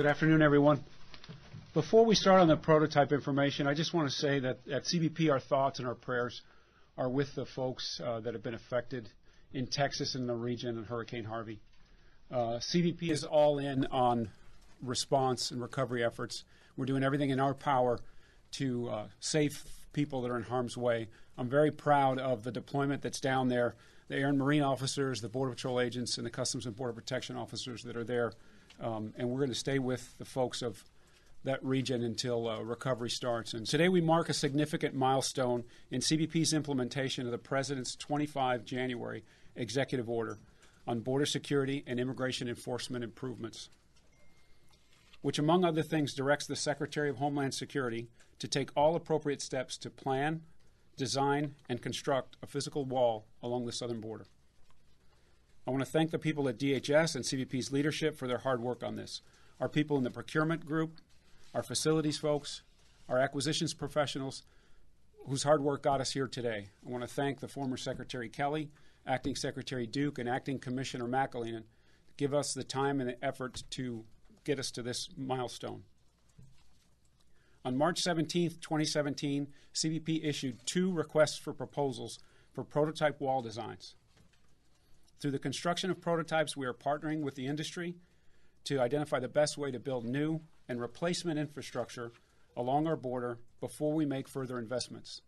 Good afternoon, everyone. Before we start on the prototype information, I just want to say that at CBP, our thoughts and our prayers are with the folks that have been affected in Texas and the region in Hurricane Harvey. CBP is all in on response and recovery efforts. We're doing everything in our power to save people that are in harm's way. I'm very proud of the deployment that's down there, the Air and Marine officers, the Border Patrol agents, and the Customs and Border Protection officers that are there. And we're going to stay with the folks of that region until recovery starts. And today we mark a significant milestone in CBP's implementation of the President's 25 January Executive Order on border security and immigration enforcement improvements, which, among other things, directs the Secretary of Homeland Security to take all appropriate steps to plan, design, and construct a physical wall along the southern border. I want to thank the people at DHS and CBP's leadership for their hard work on this. Our people in the procurement group, our facilities folks, our acquisitions professionals, whose hard work got us here today. I want to thank the former Secretary Kelly, Acting Secretary Duke, and Acting Commissioner McAleenan to give us the time and the effort to get us to this milestone. On March 17, 2017, CBP issued 2 requests for proposals for prototype wall designs. Through the construction of prototypes, we are partnering with the industry to identify the best way to build new and replacement infrastructure along our border before we make further investments.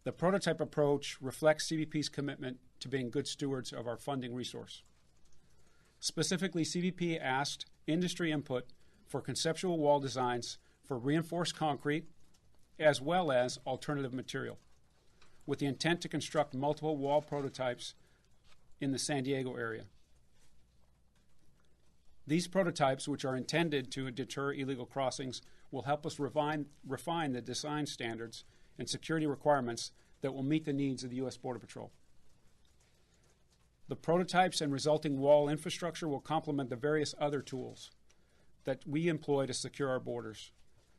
The prototype approach reflects CBP's commitment to being good stewards of our funding resource. Specifically, CBP asked industry input for conceptual wall designs for reinforced concrete as well as alternative material, with the intent to construct multiple wall prototypes in the San Diego area. These prototypes, which are intended to deter illegal crossings, will help us refine the design standards and security requirements that will meet the needs of the U.S. Border Patrol. The prototypes and resulting wall infrastructure will complement the various other tools that we employ to secure our borders.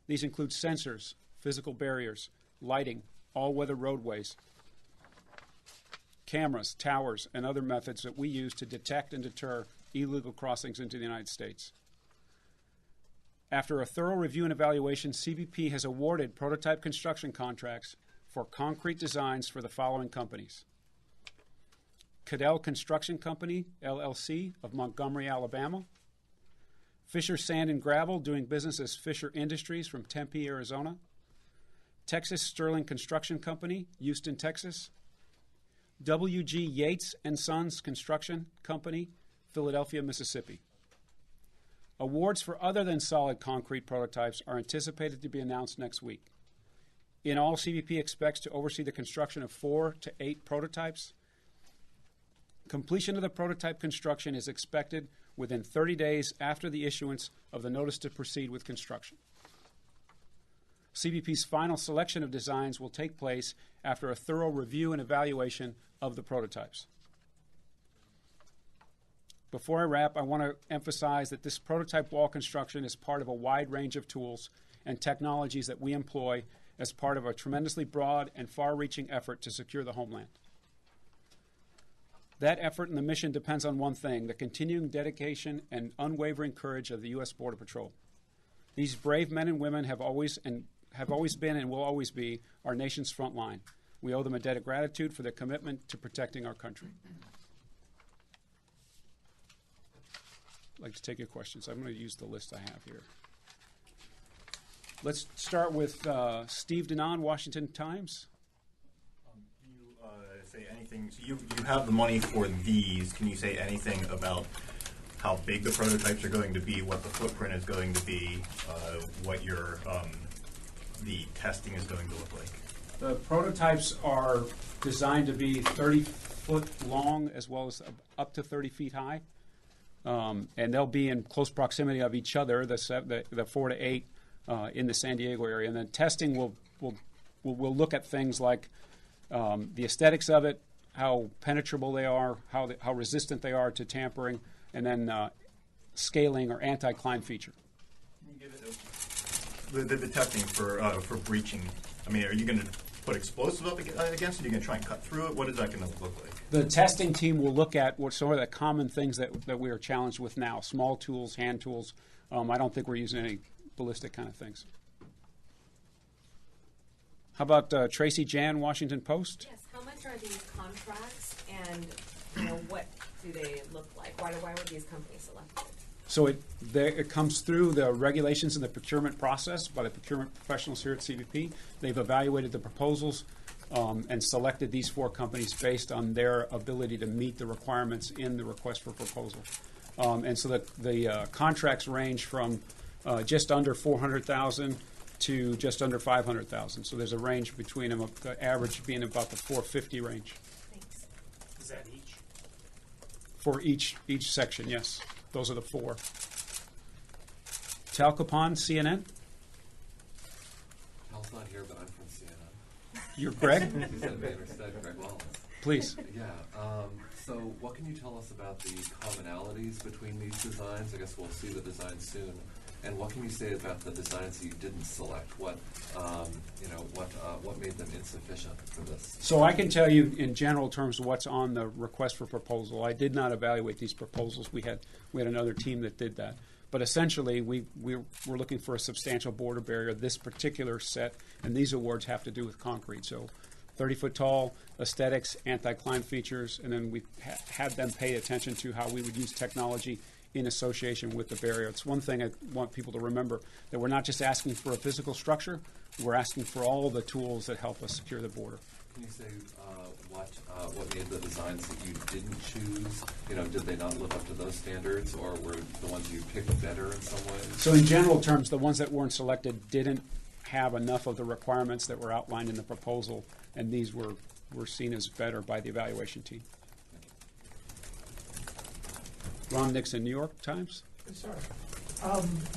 These include sensors, physical barriers, lighting, all-weather roadways, cameras, towers, and other methods that we use to detect and deter illegal crossings into the United States. After a thorough review and evaluation, CBP has awarded prototype construction contracts for concrete designs for the following companies: Cadell Construction Company, LLC, of Montgomery, Alabama; Fisher Sand and Gravel, doing business as Fisher Industries from Tempe, Arizona; Texas Sterling Construction Company, Houston, Texas; W.G. Yates and Sons Construction Company, Philadelphia, Mississippi. Awards for other than solid concrete prototypes are anticipated to be announced next week. In all, CBP expects to oversee the construction of 4 to 8 prototypes. Completion of the prototype construction is expected within 30 days after the issuance of the notice to proceed with construction. CBP's final selection of designs will take place after a thorough review and evaluation of the prototypes. Before I wrap, I want to emphasize that this prototype wall construction is part of a wide range of tools and technologies that we employ as part of a tremendously broad and far-reaching effort to secure the homeland. That effort and the mission depends on one thing: the continuing dedication and unwavering courage of the U.S. Border Patrol. These brave men and women have always been and will always be our nation's front line. We owe them a debt of gratitude for their commitment to protecting our country. I'd like to take your questions. I'm going to use the list I have here. Let's start with Steve Denon, Washington Times. Can you say anything? So you have the money for these. Can you say anything about how big the prototypes are going to be, what the footprint is going to be, what your the testing is going to look like? The prototypes are designed to be 30 foot long as well as up to 30 feet high. And they'll be in close proximity of each other, the 4 to 8 in the San Diego area. And then testing will look at things like the aesthetics of it, how penetrable they are, how resistant they are to tampering, and then scaling or anti-climb feature. Can you give it the testing for breaching? I mean, are you going to put explosives up against it? Are you going to try and cut through it? What is that going to look like? The testing team will look at what some of the common things that we are challenged with now: small tools, hand tools, I don't think we're using any ballistic kind of things. How about Tracy Jan, Washington Post? Yes. How much are these contracts, and what do they look like? Why were these companies selected? So it comes through the regulations and the procurement process by the procurement professionals here at CBP. They've evaluated the proposals and selected these 4 companies based on their ability to meet the requirements in the request for proposal. And so the contracts range from just under $400,000 to just under $500,000. So there's a range between them, the average being about the $450,000 range. Thanks. Is that each? For each section, yes. Those are the 4. Talcopon, CNN. Tal's not here, but I'm from CNN. You're Greg? He's at Maynard Stead, Greg Wallace. Please. Yeah. So what can you tell us about the commonalities between these designs? I guess we'll see the designs soon. And what can you say about the designs that you didn't select? What made them insufficient for this? So I can tell you in general terms what's on the request for proposal. I did not evaluate these proposals. We had another team that did that. But essentially, we're looking for a substantial border barrier. This particular set, and these awards have to do with concrete. So 30-foot tall, aesthetics, anti-climb features, and then we had them pay attention to how we would use technology in association with the barrier. It's one thing I want people to remember, that we're not just asking for a physical structure, we're asking for all the tools that help us secure the border. Can you say what made the designs that you didn't choose? Did they not live up to those standards, or were the ones you picked better in some ways? So in general terms, the ones that weren't selected didn't have enough of the requirements that were outlined in the proposal, and these were seen as better by the evaluation team. Ron Nixon, New York Times. Sorry.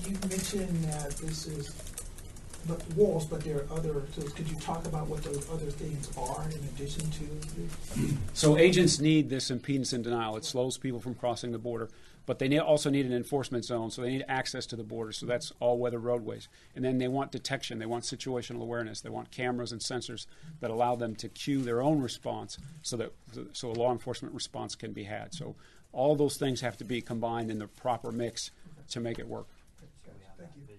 You mentioned this is walls, but there are other. So could you talk about what those other things are in addition to? So agents need this impedance and denial. It slows people from crossing the border, but they also need an enforcement zone. So they need access to the border. So that's all-weather roadways. And then they want detection. They want situational awareness. They want cameras and sensors that allow them to cue their own response, so a law enforcement response can be had. So all those things have to be combined in the proper mix to make it work. Thank you.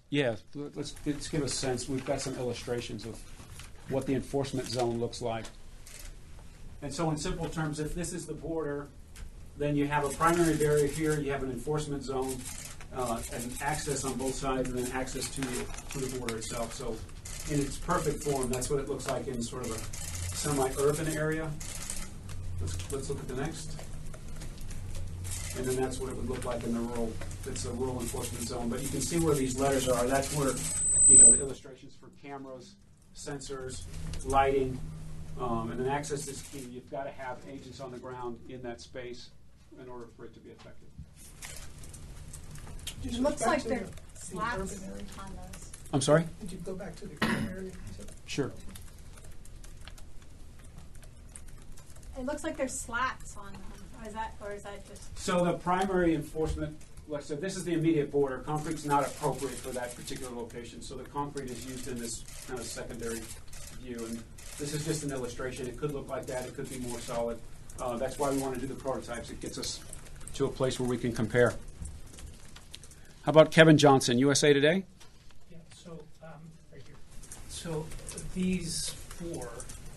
Yeah, let's give a sense. We've got some illustrations of what the enforcement zone looks like. And so in simple terms, if this is the border, then you have a primary barrier here, you have an enforcement zone, and access on both sides, and then access to the border itself. So in its perfect form, that's what it looks like in sort of a semi-urban area. Let's look at the next. And then that's what it would look like in the rural. It's a rural enforcement zone. But you can see where these letters are. That's where, the illustrations for cameras, sensors, lighting, and then access is key. You've got to have agents on the ground in that space in order for it to be effective. It looks like there are slats on those. I'm sorry? Did you go back to the urban area? Sure. It looks like there's slats on them. Or is that just? So the primary enforcement, like I said, this is the immediate border. Concrete's not appropriate for that particular location. So the concrete is used in this kind of secondary view. And this is just an illustration. It could look like that. It could be more solid. That's why we want to do the prototypes. It gets us to a place where we can compare. How about Kevin Johnson, USA Today? Yeah, so right here. So these 4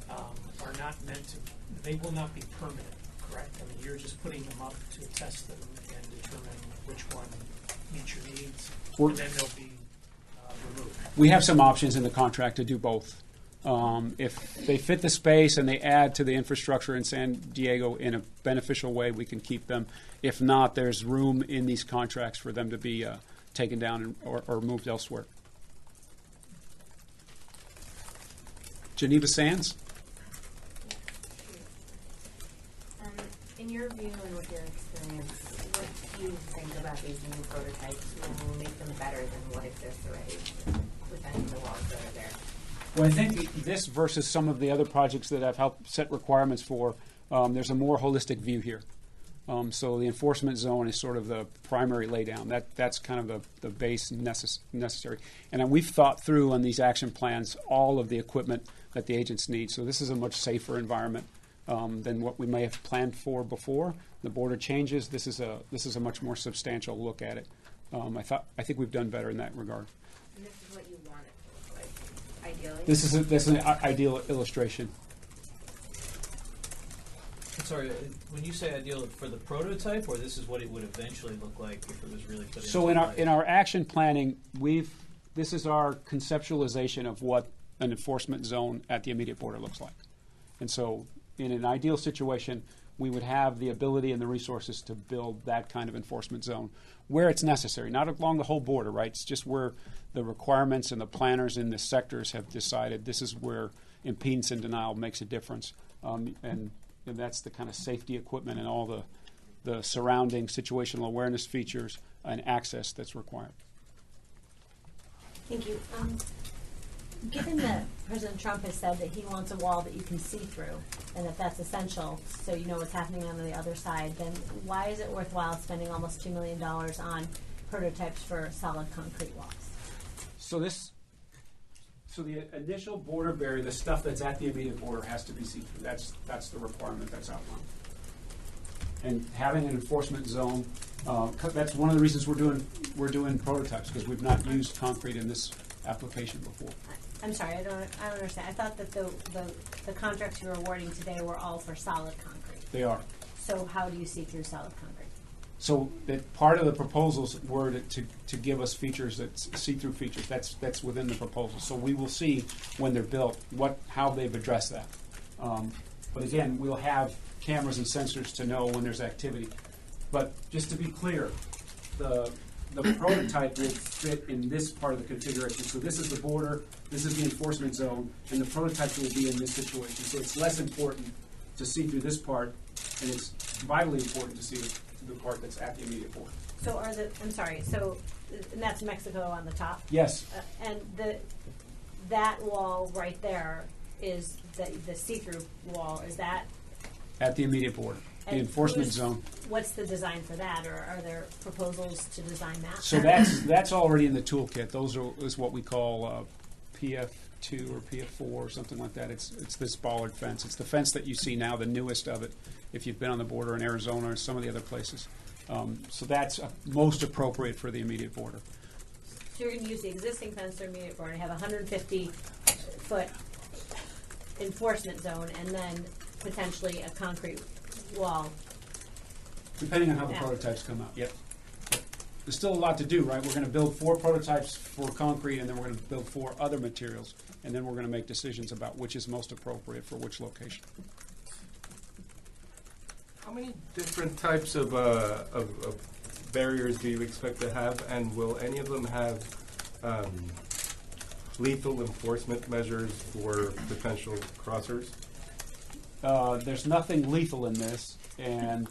are not meant to, they will not be permanent, correct? I mean, you're just putting them up to test them and determine which one meets your needs, and then they'll be removed. We have some options in the contract to do both. If they fit the space and they add to the infrastructure in San Diego in a beneficial way, we can keep them. If not, there's room in these contracts for them to be taken down or moved elsewhere. Geneva Sands? In your view and with your experience, what do you think about these new prototypes? Will make them better than what exists already within the laws that are there? Well, I think this versus some of the other projects that I've helped set requirements for, there's a more holistic view here. So the enforcement zone is sort of the primary laydown. That's kind of the base necessary. And we've thought through on these action plans all of the equipment that the agents need. So this is a much safer environment. than what we may have planned for before. The border changes. This is a much more substantial look at it. I think we've done better in that regard. And this is what you want it to look like, ideally? This is an ideal illustration. Sorry, when you say ideal for the prototype, or this is what it would eventually look like if it was really put into So place? in our action planning, this is our conceptualization of what an enforcement zone at the immediate border looks like. And so in an ideal situation, we would have the ability and the resources to build that kind of enforcement zone where it's necessary, not along the whole border, right? It's just where the requirements and the planners in the sectors have decided this is where impedance and denial makes a difference. And that's the kind of safety equipment and all the surrounding situational awareness features and access that's required. Thank you. Given that President Trump has said that he wants a wall that you can see through, and that that's essential so you know what's happening on the other side, then why is it worthwhile spending almost $2 million on prototypes for solid concrete walls? So the initial border barrier, the stuff that's at the immediate border, has to be see-through. That's the requirement that's outlined. And having an enforcement zone, that's one of the reasons we're doing prototypes, because we've not used concrete in this application before. I'm sorry, I don't understand. I thought that the contracts you were awarding today were all for solid concrete. They are. So how do you see through solid concrete? So that part of the proposals were to give us features that see-through features. That's within the proposal. So we will see when they're built how they've addressed that. But again, we'll have cameras and sensors to know when there's activity. But just to be clear, the prototype will fit in this part of the configuration. So this is the border, this is the enforcement zone, and the prototype will be in this situation. So it's less important to see through this part, and it's vitally important to see the part that's at the immediate border. So and that's Mexico on the top? Yes. And that wall right there is the see-through wall, is that? At the immediate border, the enforcement zone. What's the design for that, or are there proposals to design that? So that's already in the toolkit. Is what we call PF2 or PF4 or something like that. It's this bollard fence. It's the fence that you see now, the newest of it, if you've been on the border in Arizona or some of the other places. So that's most appropriate for the immediate border. So you're going to use the existing fence or immediate border and have a 150-foot enforcement zone and then potentially a concrete wall. Depending on how the prototypes come out, yep. There's still a lot to do, right? We're going to build 4 prototypes for concrete, and then we're going to build 4 other materials, and then we're going to make decisions about which is most appropriate for which location. How many different types of barriers do you expect to have, and will any of them have lethal enforcement measures for potential crossers? There's nothing lethal in this, and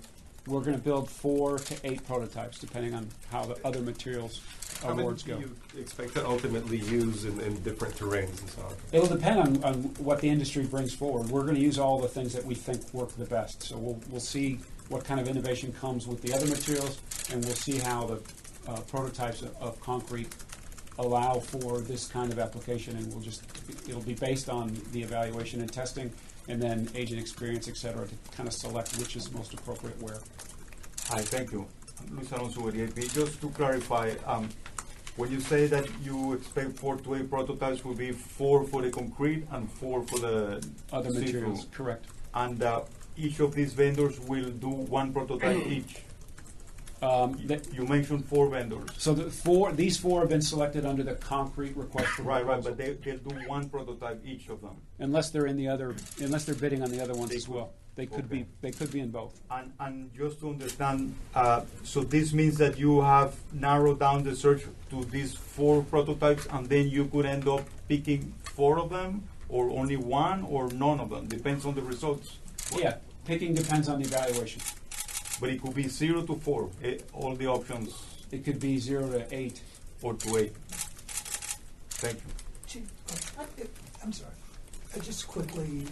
we're going to build 4 to 8 prototypes, depending on how the other materials awards go. How many do you expect to ultimately use in different terrains and so on? It'll depend on what the industry brings forward. We're going to use all the things that we think work the best. So we'll see what kind of innovation comes with the other materials, and we'll see how the prototypes of concrete allow for this kind of application, and it'll be based on the evaluation and testing, and then agent experience, et cetera, to kind of select which is most appropriate where. Hi, thank you. Luis Alonso with EAP. Just to clarify, when you say that you expect 4 to 8 prototypes, will be 4 for the concrete and 4 for the other see-through. materials, correct. And each of these vendors will do 1 prototype each. You mentioned 4 vendors. So these 4 have been selected under the concrete request for Right, proposal. but they'll do 1 prototype each of them. Unless they're unless they're bidding on the other ones as well. They could be in both. And just to understand, so this means that you have narrowed down the search to these 4 prototypes, and then you could end up picking 4 of them, or only 1, or none of them. Depends on the results. Yeah, picking depends on the evaluation. But it could be 0 to 4, all the options. It could be 0 to 8. Or to 8. Thank you. Chief, I'm sorry. Just quickly,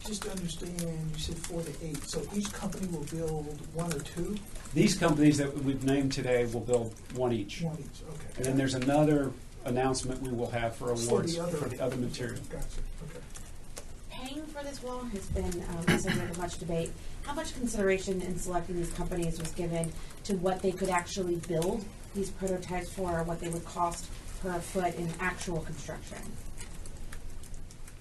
just to understand, you said 4 to 8. So each company will build 1 or 2? These companies that we've named today will build 1 each. 1 each, okay. And then there's another announcement we will have for awards for for the other material. Gotcha, okay. Paying theme for this wall has been the subject of much debate. How much consideration in selecting these companies was given to what they could actually build these prototypes for, or what they would cost per foot in actual construction?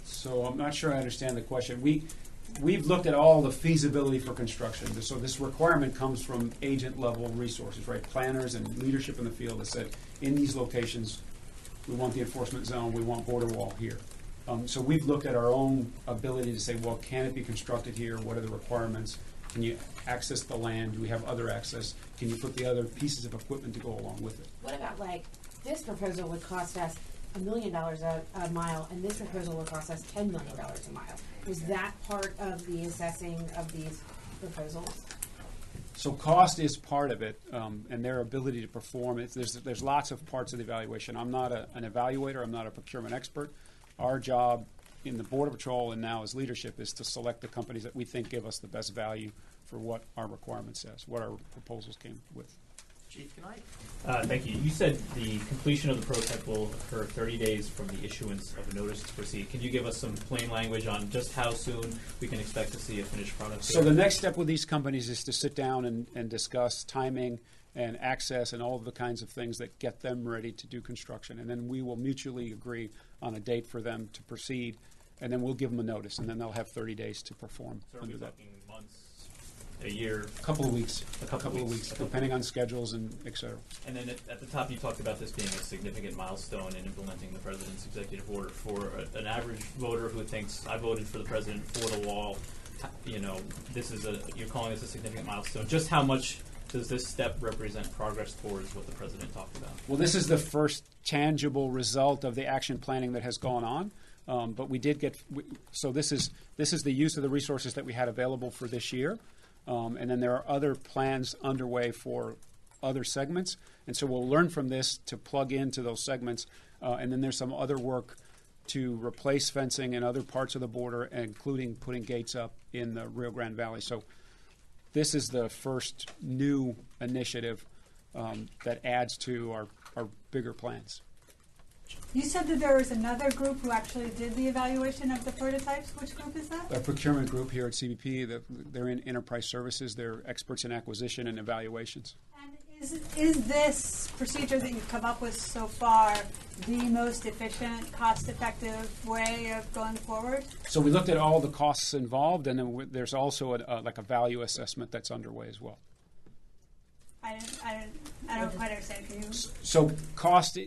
So I'm not sure I understand the question. We've looked at all the feasibility for construction. So this requirement comes from agent level resources, right? Planners and leadership in the field that said, in these locations, we want the enforcement zone, we want border wall here. So we've looked at our own ability to say, well, can it be constructed here? What are the requirements? Can you access the land? Do we have other access? Can you put the other pieces of equipment to go along with it? What about, like, this proposal would cost us $1 million a mile, and this proposal would cost us $10 million a mile. Was that part of the assessing of these proposals? So cost is part of it, and their ability to perform. There's lots of parts of the evaluation. I'm not an evaluator. I'm not a procurement expert. Our job in the Border Patrol and now as leadership is to select the companies that we think give us the best value for what our requirement says, what our proposals came with. Chief, can I? Thank you. You said the completion of the prototype will occur 30 days from the issuance of a notice to proceed. Can you give us some plain language on just how soon we can expect to see a finished product? So the next step with these companies is to sit down and discuss timing and access and all of the kinds of things that get them ready to do construction. And then we will mutually agree on a date for them to proceed, and then we'll give them a notice, and then they'll have 30 days to perform So under that. talking months, a year? A couple of weeks, depending on schedules and et cetera. And then at the top, you talked about this being a significant milestone in implementing the president's executive order. For an average voter who thinks, I voted for the president for the wall, you know, you're calling this a significant milestone. Just how much does this step represent progress towards what the president talked about? Well, this is the first tangible result of the action planning that has gone on. But we did so this is the use of the resources that we had available for this year. And then there are other plans underway for other segments. And so we'll learn from this to plug into those segments. And then there's some other work to replace fencing in other parts of the border, including putting gates up in the Rio Grande Valley. So this is the first new initiative that adds to our bigger plans. You said that there was another group who actually did the evaluation of the prototypes. Which group is that? A procurement group here at CBP. They're in enterprise services. They're experts in acquisition and evaluations. And is this procedure that you've come up with so far the most efficient, cost-effective way of going forward? So we looked at all the costs involved, and then there's also a value assessment that's underway as well. I don't quite understand. Can you? So cost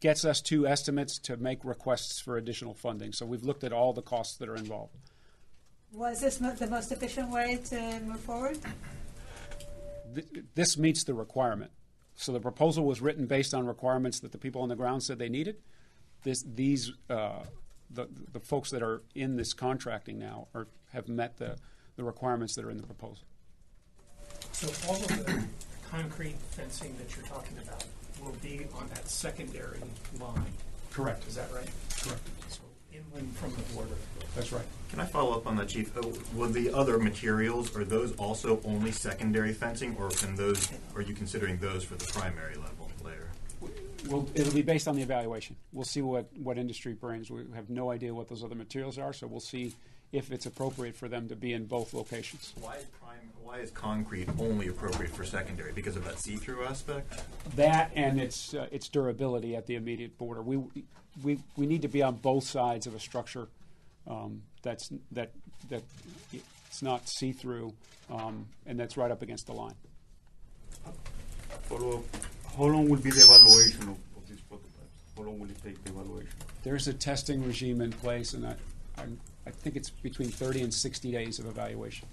gets us to estimates to make requests for additional funding. So we've looked at all the costs that are involved. Was this the most efficient way to move forward? This meets the requirement. So the proposal was written based on requirements that the people on the ground said they needed. The folks that are in this contracting now have met the requirements that are in the proposal. So all of the concrete fencing that you're talking about will be on that secondary line. Correct. Is that right? Correct. So inland from the border. That's right. Can I follow up on that, Chief? Will the other materials, are those also only secondary fencing, or are you considering those for the primary level layer? Well, it'll be based on the evaluation. We'll see what industry brings. We have no idea what those other materials are, so we'll see if it's appropriate for them to be in both locations. Why is concrete only appropriate for secondary? Because of that see-through aspect? That and its durability at the immediate border. We need to be on both sides of a structure that it's not see-through and that's right up against the line. Follow-up. How long will be the evaluation of these prototypes? How long will it take the evaluation? There's a testing regime in place, and I think it's between 30 and 60 days of evaluation.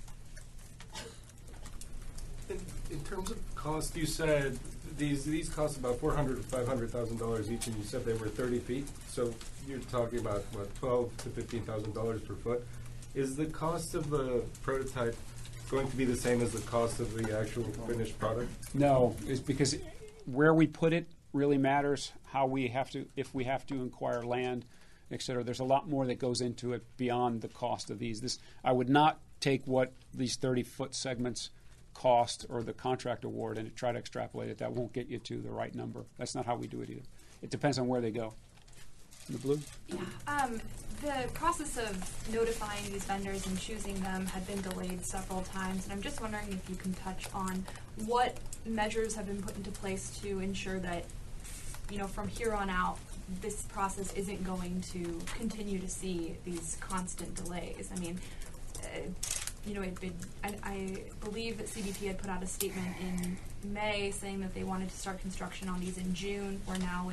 In terms of cost, you said these cost about $400,000 to $500,000 each, and you said they were 30 feet. So you're talking about what, $12,000 to $15,000 per foot. Is the cost of the prototype going to be the same as the cost of the actual finished product? No, it's because where we put it really matters. If we have to acquire land, et cetera. There's a lot more that goes into it beyond the cost of these. I would not take what these 30-foot segments cost or the contract award and try to extrapolate it. That won't get you to the right number. That's not how we do it either. It depends on where they go. in the blue. Yeah. The process of notifying these vendors and choosing them had been delayed several times, and I'm just wondering if you can touch on what measures have been put into place to ensure that, you know, from here on out, this process isn't going to continue to see these constant delays. I mean, you know, I believe that CBP had put out a statement in May saying that they wanted to start construction on these in June. We're now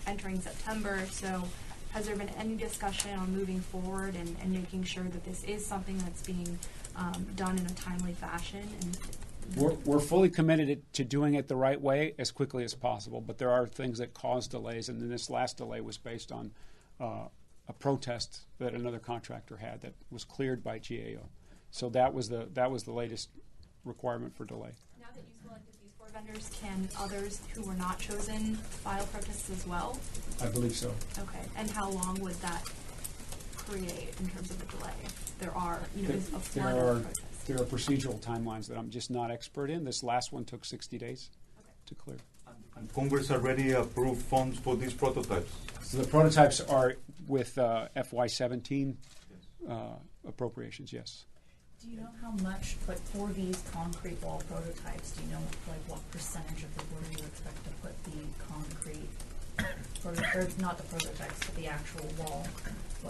entering September, so has there been any discussion on moving forward and making sure that this is something that's being done in a timely fashion? And we're fully committed to doing it the right way as quickly as possible, but there are things that cause delays, and then this last delay was based on a protest that another contractor had that was cleared by GAO. So that was the latest requirement for delay. Now that you selected these 4 vendors, can others who were not chosen file protests as well? I believe so. Okay, and how long would that create in terms of a delay? There are, you know, a flood of protests. There are procedural timelines that I'm just not expert in. This last one took 60 days to clear. And Congress already approved funds for these prototypes. So the prototypes are with FY17 appropriations, yes. Do you know how much, like for these concrete wall prototypes, do you know like what percentage of the order you expect to put the concrete, or not the prototypes, but the actual wall?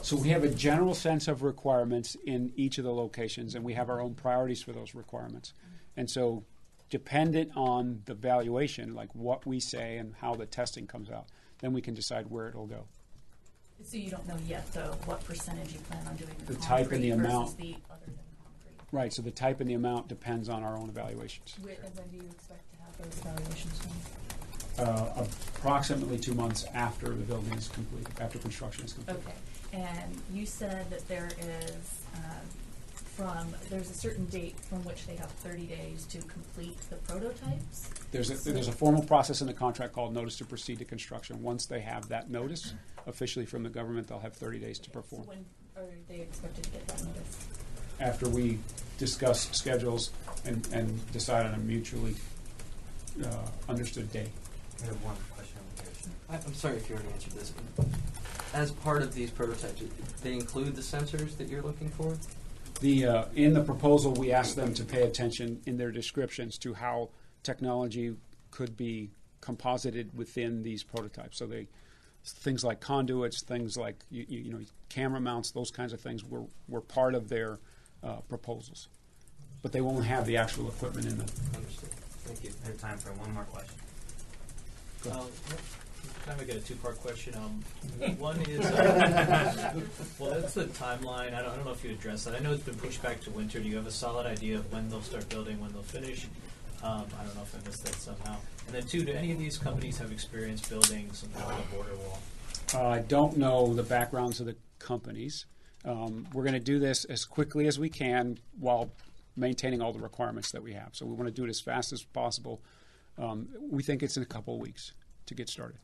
So we have a general sense of requirements in each of the locations, and we have our own priorities for those requirements. And so dependent on the valuation, like what we say and how the testing comes out, then we can decide where it'll go. So you don't know yet, though, what percentage you plan on doing The concrete type and the versus amount. the other than concrete? Right, so the type and the amount depends on our own evaluations. And when do you expect to have those evaluations done? Approximately 2 months after the building is complete, after construction is complete. Okay, and you said that there is there's a certain date from which they have 30 days to complete the prototypes? There's a formal process in the contract called notice to proceed to construction. Once they have that notice officially from the government, they'll have 30 days to perform. So when are they expected to get that notice? After we discuss schedules and decide on a mutually understood date. I have one question here. I'm sorry if you already answered this. As part of these prototypes, they include the sensors that you're looking for? In the proposal, we asked them to pay attention in their descriptions to how technology could be composited within these prototypes. So things like conduits, things like you know, camera mounts, those kinds of things were part of their proposals. But they won't have the actual equipment in them. Understood. Thank you. I have time for one more question. Kind of get a 2-part question. One is, well, that's the timeline. I don't know if you addressed that. I know it's been pushed back to winter. Do you have a solid idea of when they'll start building, when they'll finish? I don't know if I missed that somehow. And then 2, do any of these companies have experience building something like a border wall? I don't know the backgrounds of the companies. We're going to do this as quickly as we can while maintaining all the requirements that we have. So we want to do it as fast as possible. We think it's in a couple of weeks to get started.